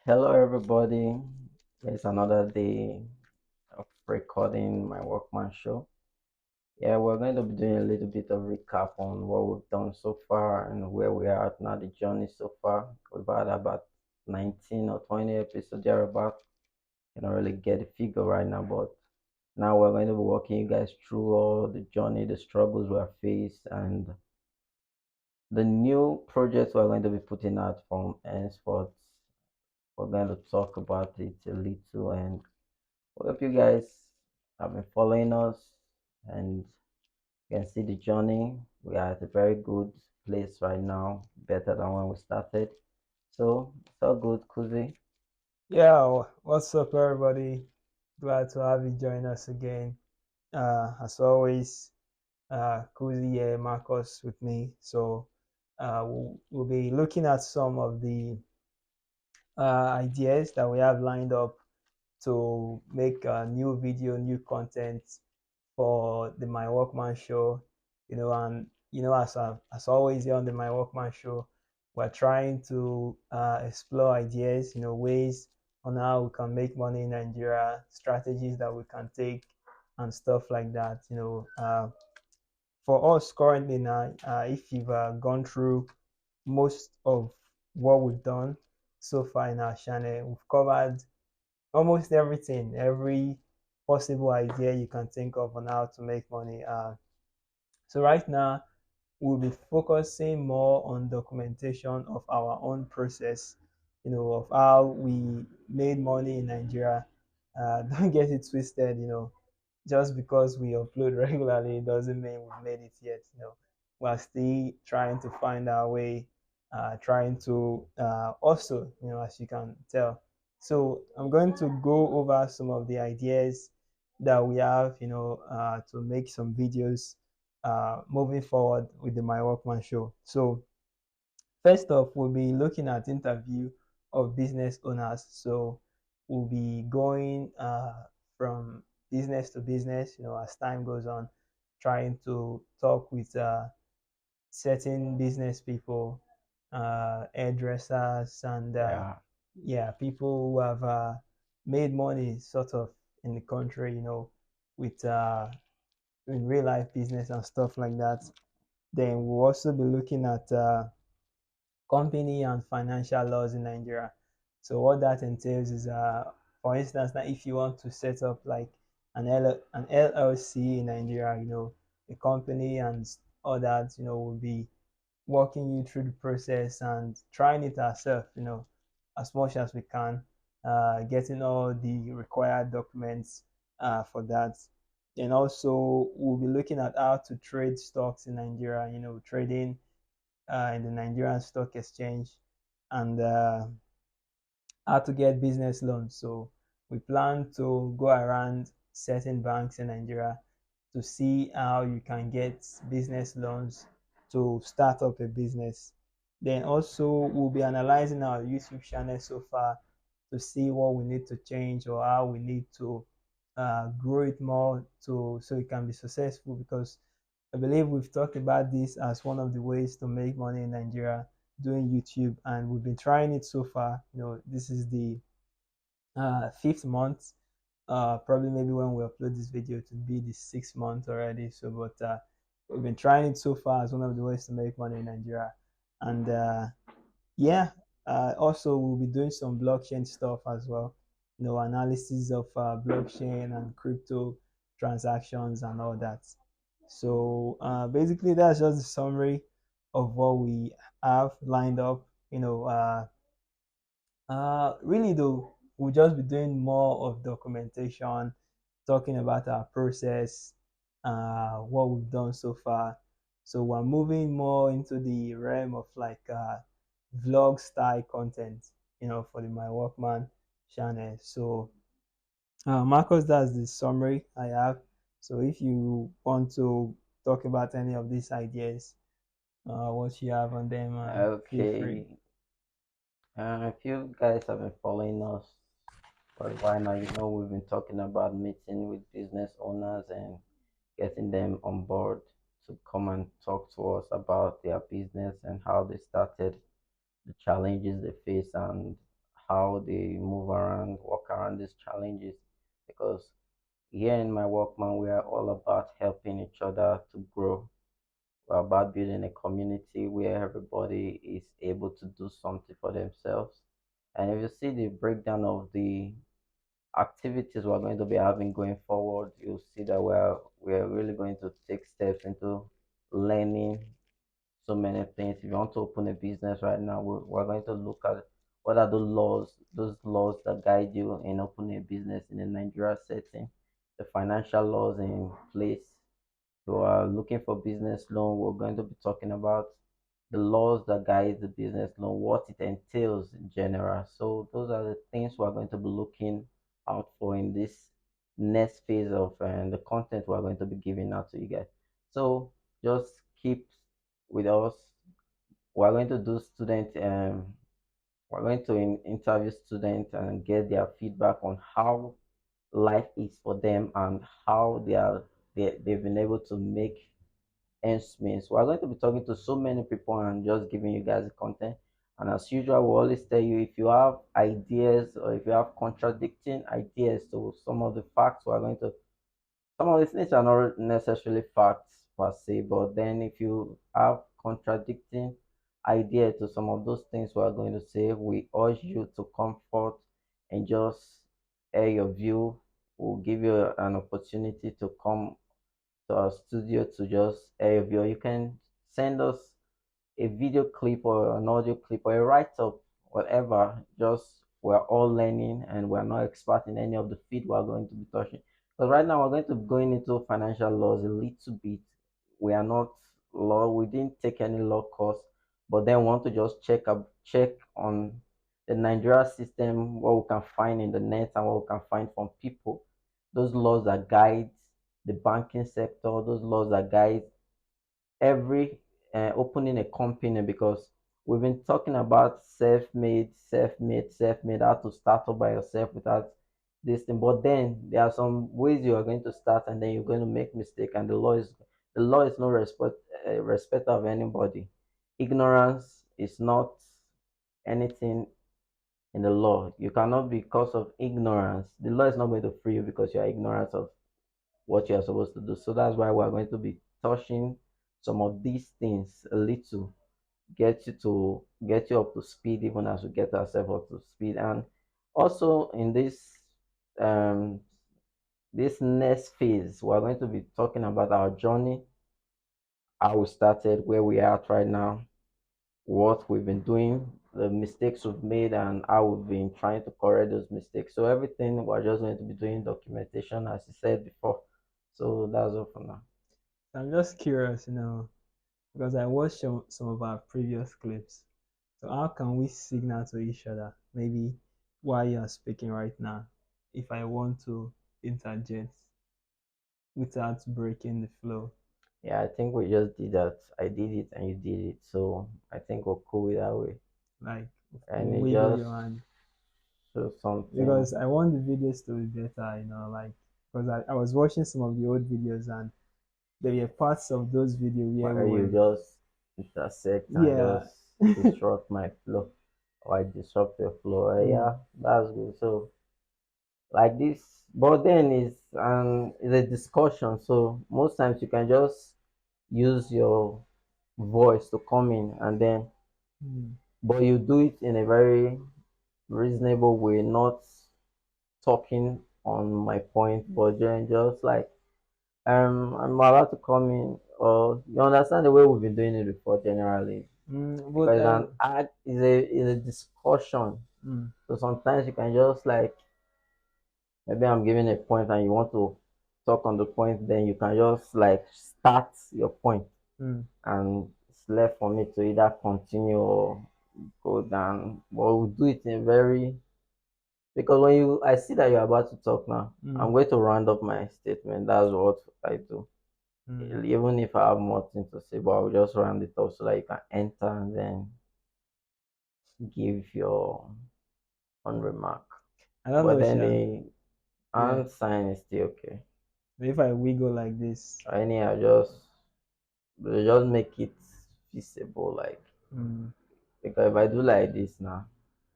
Hello, everybody. It's another day of recording my Workman show. Yeah, we're going to be doing a little bit of recap on what we've done so far and where we are at now, the journey so far. We've had about 19 or 20 episodes thereabout. I don't really get the figure right now, but now we're going to be walking you guys through all the journey, the struggles we have faced, and the new projects we're going to be putting out from henceforth. We're going to talk about it a little and hope you guys have been following us and you can see the journey. We are at a very good place right now, better than when we started. So it's all good, Kuzi. Yeah, what's up, everybody? Glad to have you join us again. As always, Kuzi here, Marcus with me. So, we'll be looking at some of the ideas that we have lined up to make a new video, new content for the My Workman show. And as always here on the My Workman show, we're trying to explore ideas, ways on how we can make money in Nigeria, strategies that we can take, and stuff like that. For us currently now, if you've gone through most of what we've done so far in our channel, we've covered almost everything, every possible idea you can think of on how to make money. So right now, we'll be focusing more on documentation of our own process, of how we made money in Nigeria. Don't get it twisted, just because we upload regularly doesn't mean we've made it yet. We're still trying to find our way, trying to also, as you can tell. So I'm going to go over some of the ideas that we have, to make some videos moving forward with the My Workman show. So first off, we'll be looking at interview of business owners. So we'll be going from business to business, as time goes on, trying to talk with certain business people, hairdressers, and Yeah. yeah, people who have made money sort of in the country, with in real life business and stuff like that. Then we'll also be looking at company and financial laws in Nigeria. So what that entails is, for instance, that if you want to set up like an LLC in Nigeria, a company and all that, will be walking you through the process and trying it ourselves, as much as we can, getting all the required documents for that. And also, we'll be looking at how to trade stocks in Nigeria, trading in the Nigerian Stock Exchange, and how to get business loans. So we plan to go around certain banks in Nigeria to see how you can get business loans to start up a business. Then also we'll be analyzing our YouTube channel so far to see what we need to change or how we need to grow it more to so it can be successful, because I believe we've talked about this as one of the ways to make money in Nigeria, doing YouTube, and we've been trying it so far. This is the fifth month. Probably maybe when we upload this video, it will be the 6th month already. So, but we've been trying it so far as one of the ways to make money in Nigeria, and yeah, also we'll be doing some blockchain stuff as well. Analysis of blockchain and crypto transactions and all that. So basically, that's just a summary of what we have lined up. Really though, we'll just be doing more of documentation, talking about our process, what we've done so far. So we're moving more into the realm of like vlog style content, for the My Workman channel. So Marcus, that's the summary I have. So if you want to talk about any of these ideas, what you have on them, feel free. Okay. If you guys have been following us for a while now, we've been talking about meeting with business owners and getting them on board to come and talk to us about their business and how they started, the challenges they face, and how they move around, work around these challenges. Because here in my workman, we are all about helping each other to grow. We're about building a community where everybody is able to do something for themselves. And if you see the breakdown of the activities we're going to be having going forward, you'll see that we're really going to take steps into learning so many things. If you want to open a business right now, we're going to look at what are the laws, those laws that guide you in opening a business in a Nigeria setting, the financial laws in place. If you are looking for business loan, we're going to be talking about the laws that guide the business loan, what it entails in general. So those are the things we're going to be looking out for in this next phase of the content we're going to be giving out to you guys. So just keep with us. We're going to do student we're going to interview students and get their feedback on how life is for them and how they've been able to make ends meet. So we're going to be talking to so many people and just giving you guys the content. And as usual, we always tell you if you have ideas or if you have contradicting ideas to some of the facts we're going to, some of these things are not necessarily facts per se, but then if you have contradicting idea to some of those things we are going to say, we urge you to come forth and just air your view. We'll give you an opportunity to come to our studio to just air your view. You can send us a video clip or an audio clip or a write up, whatever. Just we're all learning and we're not expert in any of the field we're going to be touching. But right now we're going to be going into financial laws a little bit. We are not law, we didn't take any law course, but then we want to just check on the Nigeria system, what we can find in the net and what we can find from people. Those laws that guide the banking sector, those laws that guide every opening a company because we've been talking about self-made, how to start up by yourself without this thing. But then there are some ways you are going to start and then you're going to make mistake, and the law is no respect of anybody. Ignorance is not anything in the law. You cannot, because of ignorance, the law is not going to free you because you are ignorant of what you are supposed to do. So that's why we're going to be touching some of these things a little, get you up to speed even as we get ourselves up to speed. And also in um this next phase, we're going to be talking about our journey, how we started, where we are at right now, what we've been doing, the mistakes we've made, and how we've been trying to correct those mistakes. So everything we're just going to be doing documentation, as you said before. So that's all for now. I'm just curious, because I watched some of our previous clips. So how can we signal to each other? Maybe while you are speaking right now, if I want to interject without breaking the flow, Yeah, I think we just did that. I did it and you did it. So I think we're cool with that way. like And it wiggle just your hand, shows something. because I want the videos to be better, like because I was watching some of the old videos and there were parts of those videos where Where we you were, just intersect and yeah. just disrupt my flow or I disrupt your flow. Yeah, Mm, that's good. So like this, but then it's a discussion. So most times you can just use your voice to come in and then, mm, but you do it in a very reasonable way, not talking on my point, but then just like I'm allowed to come in, or you understand the way we've been doing it before generally, but because an act is a discussion. mm, So sometimes you can just like maybe I'm giving a point and you want to talk on the point, then you can just like start your point mm, and it's left for me to either continue or go down. But we'll do it in very, because when you I see that you're about to talk now, I'm mm, going to round up my statement. That's what I do. mm. Even if I have more things to say, but I'll just round it up so that you can enter and then give your own remark. I don't But know, then Sha. the Yeah. hand sign is still okay. If I wiggle like this, Anyhow, just make it feasible, like mm, because if I do like this now,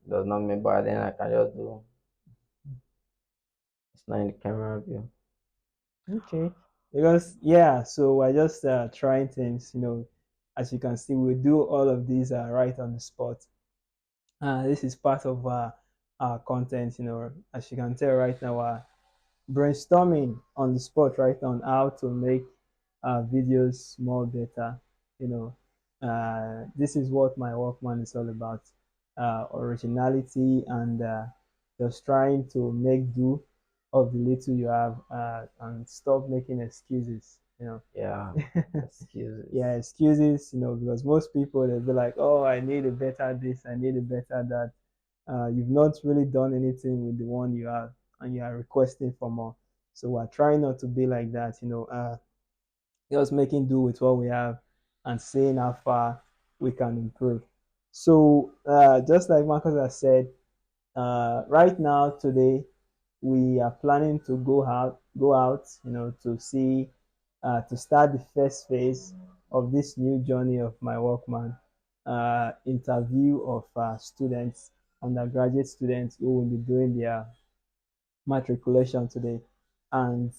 does not mean, but then I can just do. It's not in the camera view. Okay. Because yeah, so I just trying things, you know, as you can see, we do all of these right on the spot. This is part of our content, you know, as you can tell right now, brainstorming on the spot right now on how to make videos more better. You know, this is what my Walkman is all about: originality and just trying to make do of the little you have and stop making excuses. You know, Yeah, excuses. yeah, excuses. You know, because most people they'll be like, "Oh, I need a better this, I need a better that." You've not really done anything with the one you have, and you are requesting for more. So we're trying not to be like that, you know, just making do with what we have and seeing how far we can improve. So just like Marcus has said, right now today we are planning to go out, you know, to see, to start the first phase of this new journey of my Walkman. Interview of students, undergraduate students who will be doing their matriculation today. And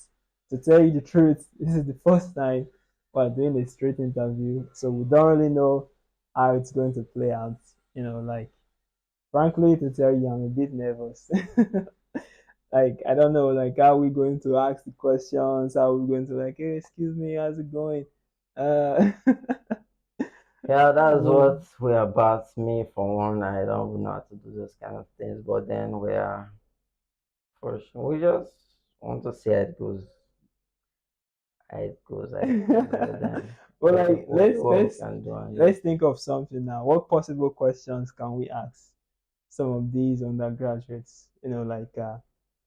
to tell you the truth, this is the first time we're doing a straight interview, so we don't really know how it's going to play out. You know, like frankly, to tell you, I'm a bit nervous. Like I don't know, like how we going to ask the questions, how we going to like, hey, excuse me, how's it going? Uh, Yeah, that's well, what we're about. Me, for one, I don't even know how to do those kind of things, but then we are for sure. We just want to see how it goes, then well, like we'll do what we can do and let's just. think of something now. What possible questions can we ask some of these undergraduates? You know, like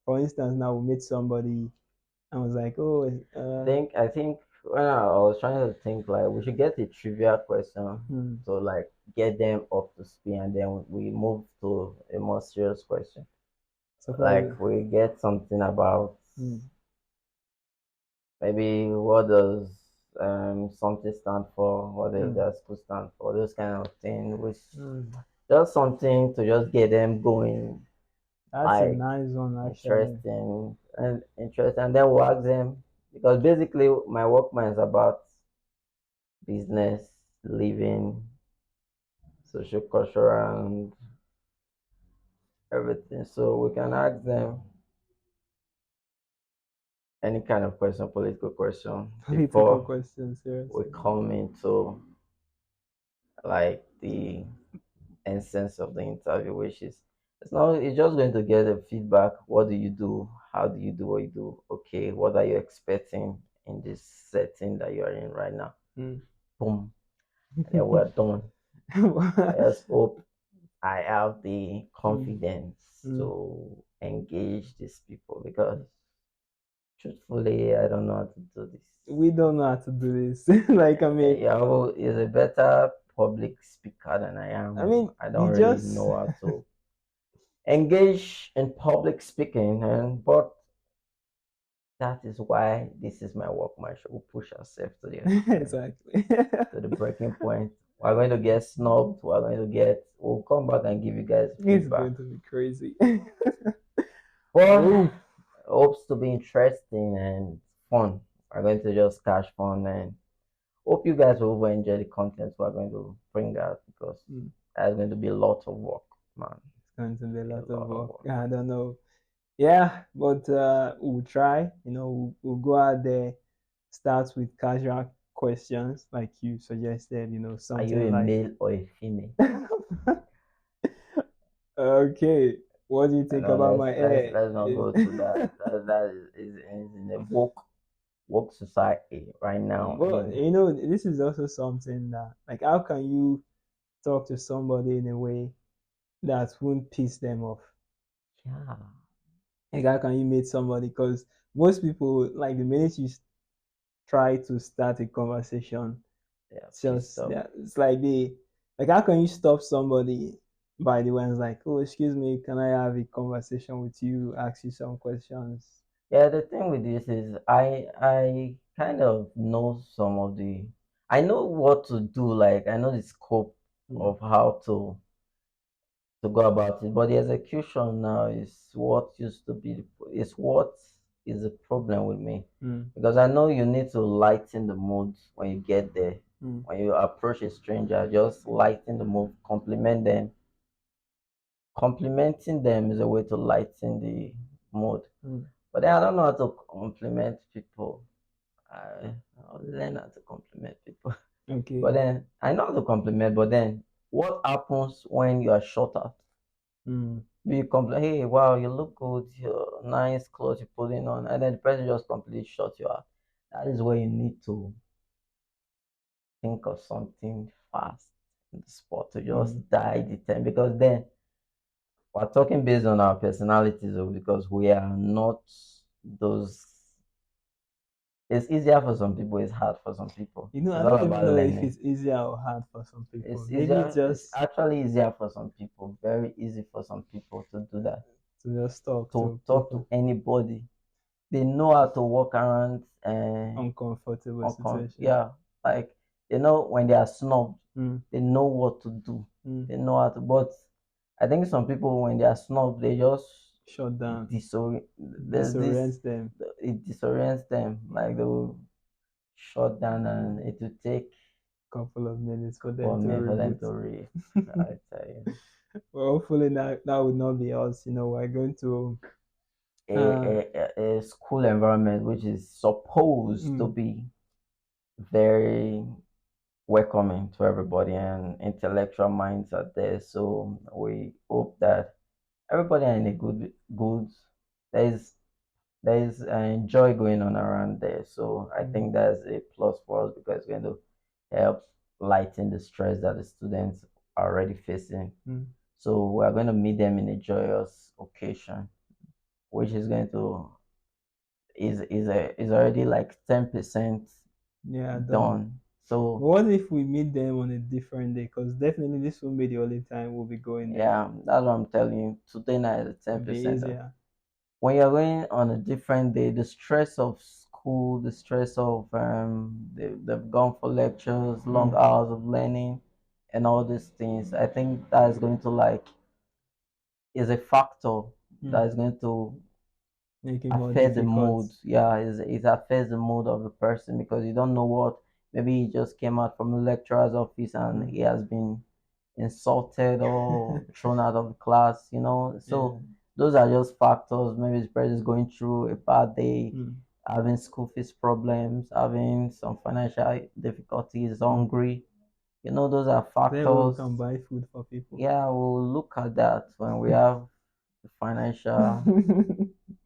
for instance, now we meet somebody and was like, oh, I think when I was trying to think, like we should get a trivia question hmm. to like get them up to speed, and then we move to a more serious question. So Like for we get something about hmm, maybe what does something stand for, what does hmm, their school stand for, those kind of things, which hmm. just something to just get them going, That's a like nice one actually. interesting, and then we'll ask them because basically my workman is about business, living, social, cultural, and everything. So we can ask them any kind of question, political question, Political before questions, we seriously. come into like the essence of the interview, which is it's just going to get a feedback. What do you do? How do you do what you do? Okay, what are you expecting in this setting that you are in right now? Hmm. Boom. And then we're done. I just hope I have the Hmm, confidence hmm. to engage these people because truthfully I don't know how to do this. We don't know how to do this. Like Yahoo is a better public speaker than I I am. mean, I you don't really just know how to engage in public speaking, and but that is why this is my workmanship. We push ourselves exactly. to the breaking point. We're going to get snubbed. We'll come back and give you guys It's feedback. going to be crazy. But Oh, hopes to be interesting and fun. We're going to just catch fun and hope you guys will enjoy the content we're going to bring out because mm, that's going to be a lot of work, man. it's going to be a A lot of lot of work. work. I don't know. Yeah, but we'll try. You know, we'll go out there, start with casual questions like you suggested. You know, Are you something a like, male or a female? okay, what do you I think know. about Let's my let's hair? let's not go to that. That is in a woke society right now. Well, you know, this is also something that, like, how can you talk to somebody in a way that won't piss them off? Yeah, Like, how can you meet somebody? Because most people, like, the minute you try to start a conversation, they are it's pissed just, off. yeah, it's like like, how can you stop somebody by the way? And it's like, oh, excuse me, can I have a conversation with you? Ask you some questions. Yeah, the thing with this is I kind of know some of the I know what to do. Like I know the scope Mm, of how to to go about it. But the execution now is what used to be, is what is the problem with me. Mm. Because I know you need to lighten the mood when you get there. Mm. When you approach a stranger, just lighten the mood, compliment them. Complimenting them is a way to lighten the mood. Mm. But then I don't know how to compliment people. I'll learn how to compliment people. Okay. But then I know how to compliment, but then what happens when you are short out? Mm. You complain, hey, wow, you look good, your nice clothes you're putting on, and then the person just completely shut you out. That is where you need to think of something fast in the spot to Mm. just die the time, because then we're talking based on our personalities, because we are not those. It's easier for some people, it's hard for some people. I It's all don't even about know if learning. it's easier or hard for some people. It's Maybe easier, it's just actually easier for some people, very easy for some people to do that, to just talk to to talk to people. anybody. They know how to walk around and Uncomfortable situation. yeah, like when they are snubbed, Mm. they know what to do. Mm. They know how to. But I think some people, when they are snubbed, they just Shut down. there's this, Disorients them. it disorients them. Like they will shut down, and it will take Couple of minutes for for them to me for them reboot. to I tell you, Well, hopefully that would not be us. We're going to. a, Uh, a school environment which is supposed to mm, be very welcoming to everybody, and intellectual minds are there. So we hope that everybody are in a good. There's there's joy going on around there. So I mm, think that's a plus for us, because it's going to help lighten the stress that the students are already facing. mm. So we're going to meet them in a joyous occasion, which is going to is already like 10% Yeah, done. done. But So what if we meet them on a different day? Because definitely this won't be the only time we'll be going there. yeah, that's what I'm telling you. Today night is It'll be 10% done. easier. When you're going on a different day, the stress of school, the stress of they've gone for lectures, long Mm, hours of learning, and all these things, I think that is going to is a factor mm. that is going to Make it more affect the difficult. mood. Yeah, it affects the mood of the person, because you don't know what, maybe he just came out from the lecturer's office and Mm. he has been insulted or thrown out of the class, Yeah. so those are just factors. Maybe the person is going through a bad day, Mm, having school fees problems, having some financial difficulties, mm. hungry. Those are Then we factors. can buy food for people. Yeah, we'll look at that when we have the financial.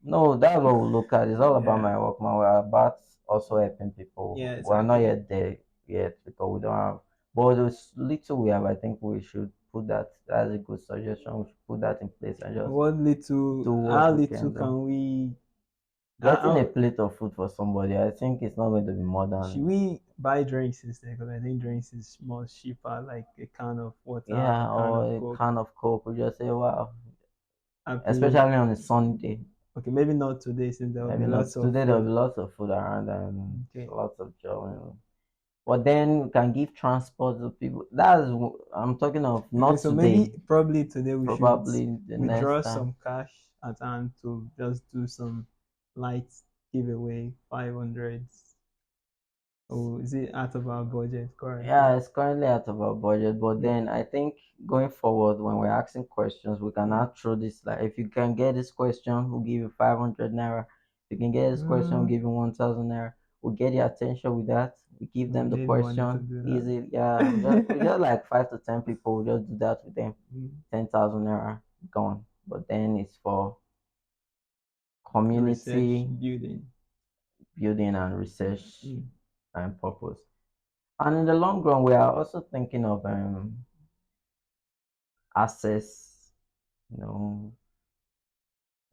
No, that's what we look at. It's all about Yeah. my work, man. We're about also helping people. Yeah, We're not exactly. yet there yet, because we don't have. But the little we have, I think we should put that. That's a good suggestion. We should put that in place and just What little, do what how we little can do. can we, Getting a how, plate of food for somebody, I think it's not going to be more should than, we buy drinks instead? Because I think drinks is more cheaper, like a can of water, a yeah, can of or a Coke. can of Coke. We just say, wow, Happily. especially on a Sunday. Okay, maybe not today since there will be Maybe not lots of today. There will food. be lots of food around, and Okay. lots of joy. But then we can give transport to people. I'm talking of, Okay, not so maybe today, probably today we should probably the withdraw next time. some cash at hand to just do some light giveaway, 500. Oh, is it out of our budget currently? Yeah, it's currently out of our budget, but Mm, then I think going forward, when we're asking questions, we can mm. now throw this, like, if you can get this question, we'll give you 500 naira. If you can get this question, we'll Mm, give you 1,000 naira. We'll get your attention with that. We give we them the need money to question do that. easy. Yeah, we just like 5 to 10 people. We just do that with them. Mm. 10,000 naira gone. But then it's for Research community building. building and research Mm. and purpose. And in the long run, we are also thinking of access, you know,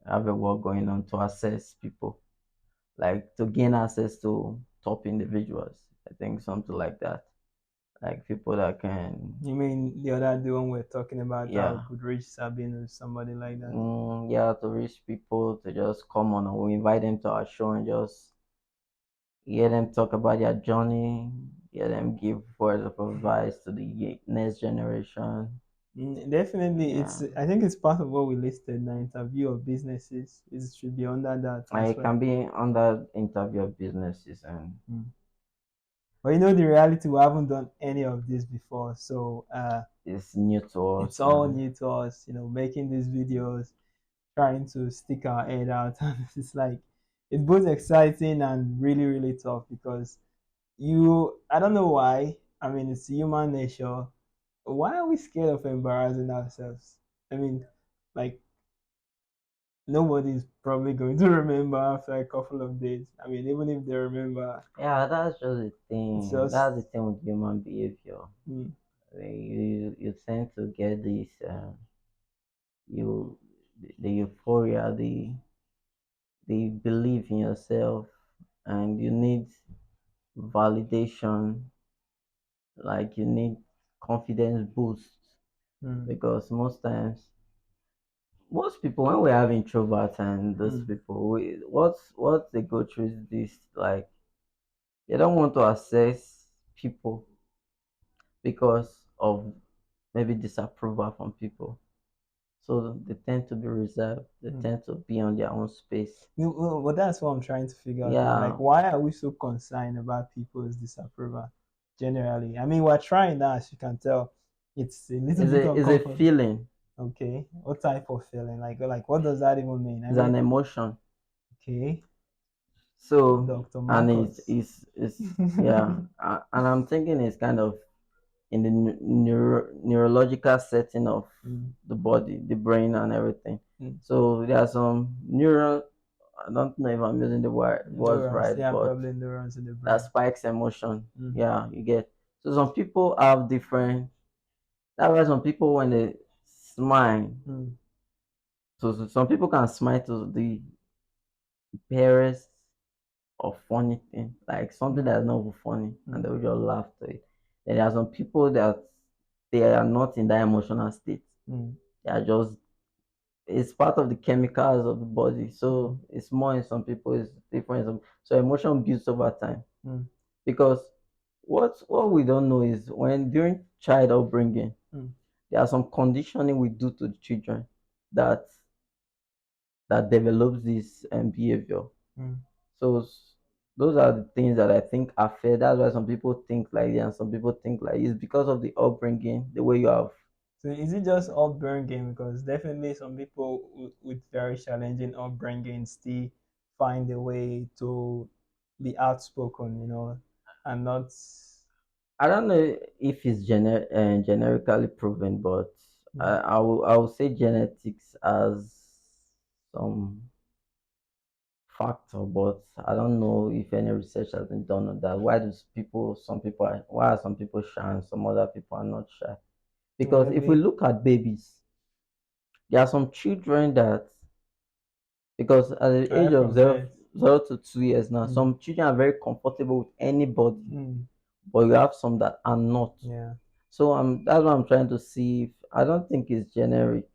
have a work going on to assess people, like to gain access to top individuals. I think something like that, like people that can, You mean the other day when we're talking about how we yeah, could reach Sabine or somebody like that? yeah, to reach people to just come on, and we invite them to our show and just hear them talk about their journey, hear them give words of advice to the next generation. Definitely, Yeah, it's. I think it's part of what we listed now. Interview of businesses. It should be under that it aspect. can be under interview of businesses, and Mm. But the reality, we haven't done any of this before, so it's new to it's us. all And new to us. Making these videos, trying to stick our head out, and it's like it's both exciting and really, really tough because I don't know why. I mean, it's human nature. Why are we scared of embarrassing ourselves? I mean, like nobody's probably going to remember after a couple of days. I mean, even if they remember, yeah, that's just the it's thing. just That's the thing with human behavior. mm, You tend to get this you the euphoria, the belief in yourself, and you need validation, like you need confidence boost, mm, because most people, when we have introverts and those mm, people, what they go through is this, like they don't want to assess people because of maybe disapproval from people. So they tend to be reserved. They mm. tend to be on their own space. Well, that's what I'm trying to figure out now. Like, Yeah, why are we so concerned about people's disapproval generally? I mean, we're trying now, as you can tell. It's a little bit it's a uncomfortable. feeling. Okay, what type of feeling? Like what does that even mean? I It's an mean, emotion. okay, So Dr. and Marcus. it's yeah, and I'm thinking it's kind of in the neurological setting of Mm, the body, the brain, and everything. mm. So there are some neural. I don't know if I'm using the words Neurons, right, yeah, but probably neurons in the that brain. spikes emotion. Mm, Yeah, you get. So some people have different. That's why some people when they smile. mm, So some people can smile to the barest of funny thing, like something mm, that's not even funny, and mm, they will just laugh to it. Then there are some people that they are not in that emotional state. mm, They are just it's part of the chemicals of the body. mm, So it's more in some people, it's different. So emotion builds over time. mm, Because what we don't know is when during child upbringing, mm, there are some conditioning we do to the children that that develops this behavior. mm. So those are the things that I think are fair. That's why some people think like that and some people think like it's because of the upbringing, the way you have. So is it just upbringing? Because definitely some people with very challenging upbringing still find a way to be outspoken, and not. I don't know if it's generically proven, but Mm. I will say genetics as some factor, but I don't know if any research has been done on that. Why are some people shy and some other people are not shy? Because if we Really? look at babies, there are some children that, because at the age Right of from birth. 0 to 2 years now, Mm. some children are very comfortable with anybody, Mm. but you have some that are not. Yeah. So that's what I'm trying to see. If, I don't think it's generic.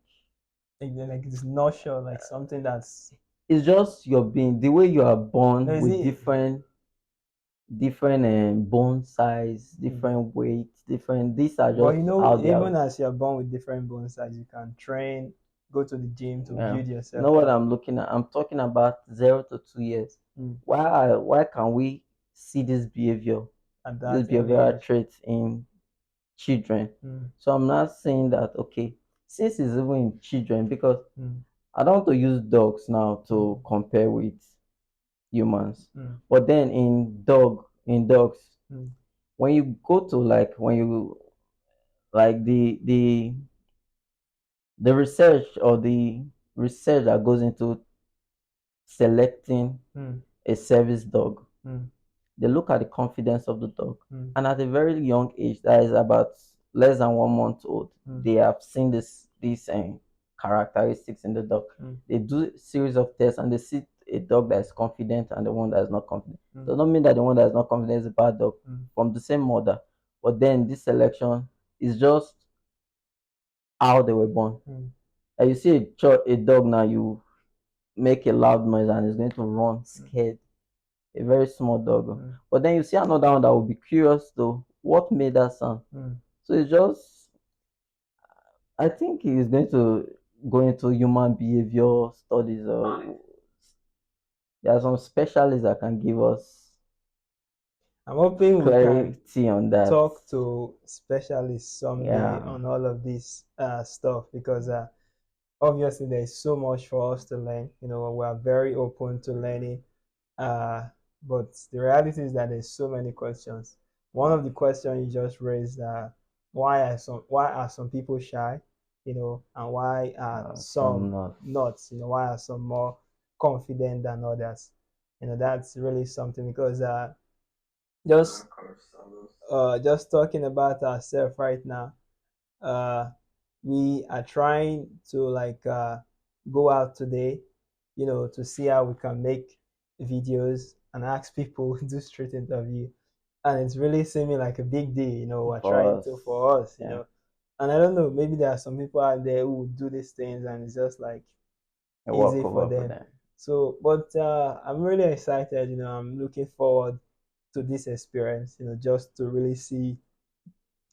Like it's not sure, like something that's. It's just your being, the way you are No, born is with it? different bone size, Mm. different weight, different. These are But just how they are. even as you're born with different bone size, you can train, go to the gym to Yeah. build You know yourself what up. I'm looking at? I'm talking about 0 to 2 years. Mm. Why can we see At this that early behavioral age. traits in children? Mm. So I'm not saying that okay, since it's even in children, because Mm. I don't want to use dogs now to Mm. compare with humans. Mm. But then in dogs, Mm. when you go to like when you like the research or the research that goes into selecting Mm. a service dog, Mm. they look at the confidence of the dog. Mm. And at a very young age, that is about less than 1 month old, Mm. they have seen these characteristics in the dog. Mm. They do a series of tests and they see a dog that is confident and the one that is not confident. Mm. Does not mean that the one that is not confident is a bad dog Mm. from the same mother. But then this selection is just how they were born. Mm. And you see a dog now, you make a loud noise and it's going to run Mm. scared, a very small dog. Mm. But then you see another one that will be curious though, what made that sound? Mm. So it's just I think he's going to go into human behavior studies, or there are some specialists that can give us I'm hoping we can clarity on that. talk to specialists someday Yeah, on all of this stuff because obviously there is so much for us to learn. You know, we are very open to learning. Uh, but the reality is that there's so many questions. One of the questions you just raised, why are some people shy, you know, and why are some some not. not, you know, why are some more confident than others? You know, that's really something because just just talking about ourselves right now, uh, we are trying to like go out today, you know, to see how we can make videos and ask people do street interview, and it's really seeming like a big deal, you know. We're For trying us. to for us, you Yeah, know, and I don't know, maybe there are some people out there who would do these things and it's just like a easy walk for over for them. them. So, but I'm really excited, you know. I'm looking forward to this experience, you know, just to really see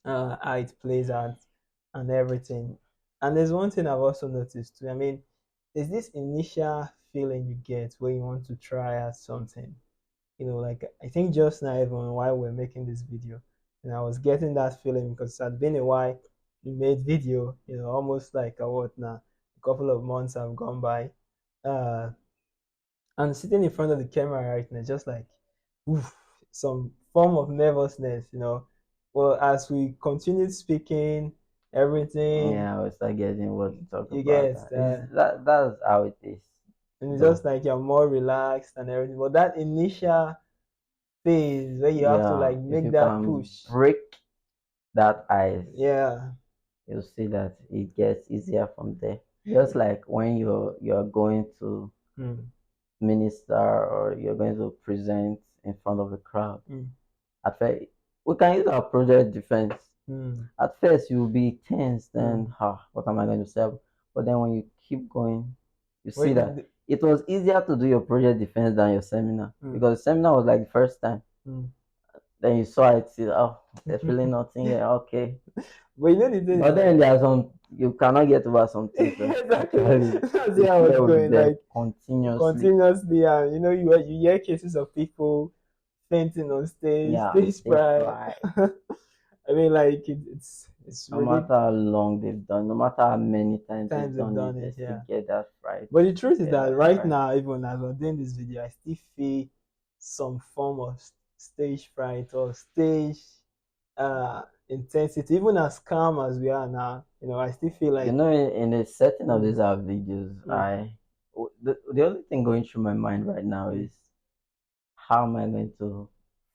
how it plays out and everything. And there's one thing I've also noticed too. I mean, there's this initial feeling you get when you want to try out something. You know, like I think just now, even while we're making this video, and I was getting that feeling because it had been a while we made video. You know, almost like a what now? A couple of months have gone by. Uh, and sitting in front of the camera right now, just like oof, some form of nervousness, you know. Well, as we continued speaking, everything Yeah, we start getting what to talk you about. get, That is that. That's how it is, and it's though. just like you're more relaxed and everything. But that initial phase where you have to Yeah, like if make you that can push, break that ice, yeah, you'll see that it gets easier from there. Just like when you're going to mm, minister or you're going to present in front of a crowd. mm, At first, we can use our project defense. mm, At first, you'll be tense, mm. then, what am I going to say? But then when you keep going, you see Wait, that it was easier to do your project defense than your seminar, mm, because seminar was like the first time. mm. Then you saw it, see, oh, there's really nothing here. Okay. But you know the thing is But that then there are some, you cannot get over some things. exactly Actually, that's the where I was fear will be going. there Like continuously. continuously, and you know, you hear cases of people fainting on stage, Yeah, stage stage fright. fright. I mean, like it's No really matter how long they've done, no matter how many times they've times they've done it, done they it, still yeah. get that fright. But the truth is Get that that right fright. now, even as we're doing this video, I still feel some form of stage fright or stage intensity. Even as calm as we are now, you know, I still feel You like know, in the setting of mm, these our videos, mm, the only thing going through my mind right now mm, is how am I going to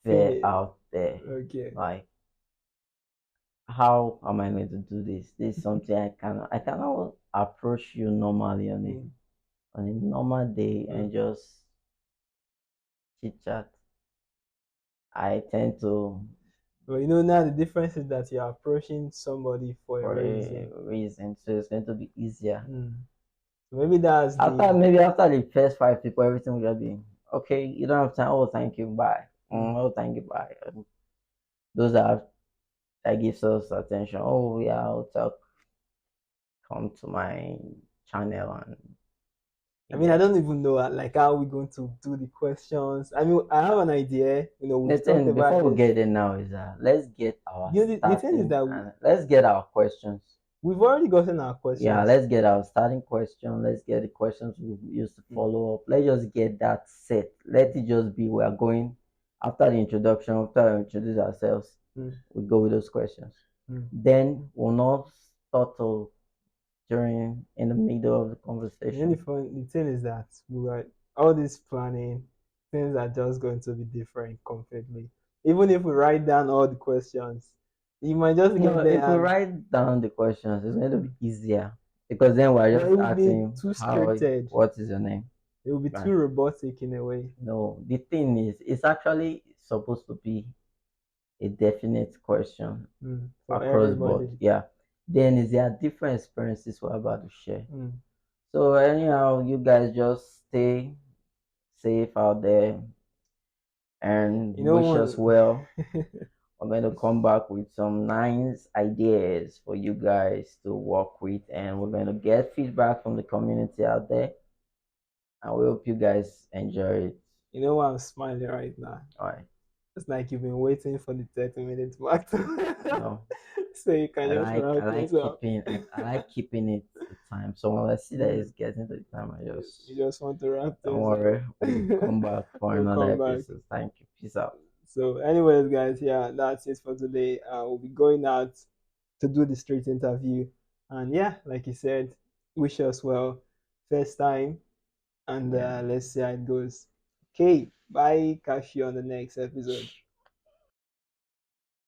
feel fare it. out there? Okay. Like, how am I going to do this? This is something I cannot approach you normally Mm, on a normal day mm. and just chit chat. I tend to, But you know now the difference is that you're approaching somebody for a for a reason. reason, so it's going to be easier. Mm. So maybe that's After the maybe after the first five people, everything will just be okay. You don't have time. Oh, thank you. Bye. mm. Oh, thank you. Bye. Those that gives us attention. Oh, yeah. I'll talk. Come to my channel and I you mean, I get. don't even know like how we're going to do the questions. I mean, I have an idea. You know, The we've talked thing about before we this. get there now is that let's get our You know, the thing is starting that and let's get our questions. we've already gotten our Yeah, questions. let's get our starting question. Let's get the questions we used to Mm, follow up. Let's just get that set. Let it just be we are going after the introduction, after we introduce ourselves, mm, we go with those questions. mm. Then we'll not stuttle during in the middle of the And then conversation. the thing is that we are all this planning, things are just going to be different completely. Even if we write down all the questions, you might just No, get there if we and write down the questions, it's going to be mm, easier because then we're but it just will be asking too scripted. what is your name? It will be Right. too robotic in a way. No, the thing is, it's actually supposed to be a definite question For across board. everybody. Yeah. Then is there different experiences we're about to share. Mm. So anyhow, you guys just stay safe out there and You know wish us one well. We're going to come back with some nice ideas for you guys to work with, and we're going to get feedback from the community out there. And we hope you guys enjoy it. You know why I'm smiling right now? All right. It's like you've been waiting for the 30 minutes mark No, so you can just I wrap like this up. keeping I like keeping it to time. So when I see that Mm. it's getting to the time, I You just just want to wrap don't things up. worry. We'll come back for We'll another come back. episode. Thank you. Peace out. So, anyways, guys, yeah, that's it for today. We'll be going out to do the street interview. And yeah, like you said, wish us well. First time, and Yeah. let's see how it goes. Okay, bye. Catch you on the next episode.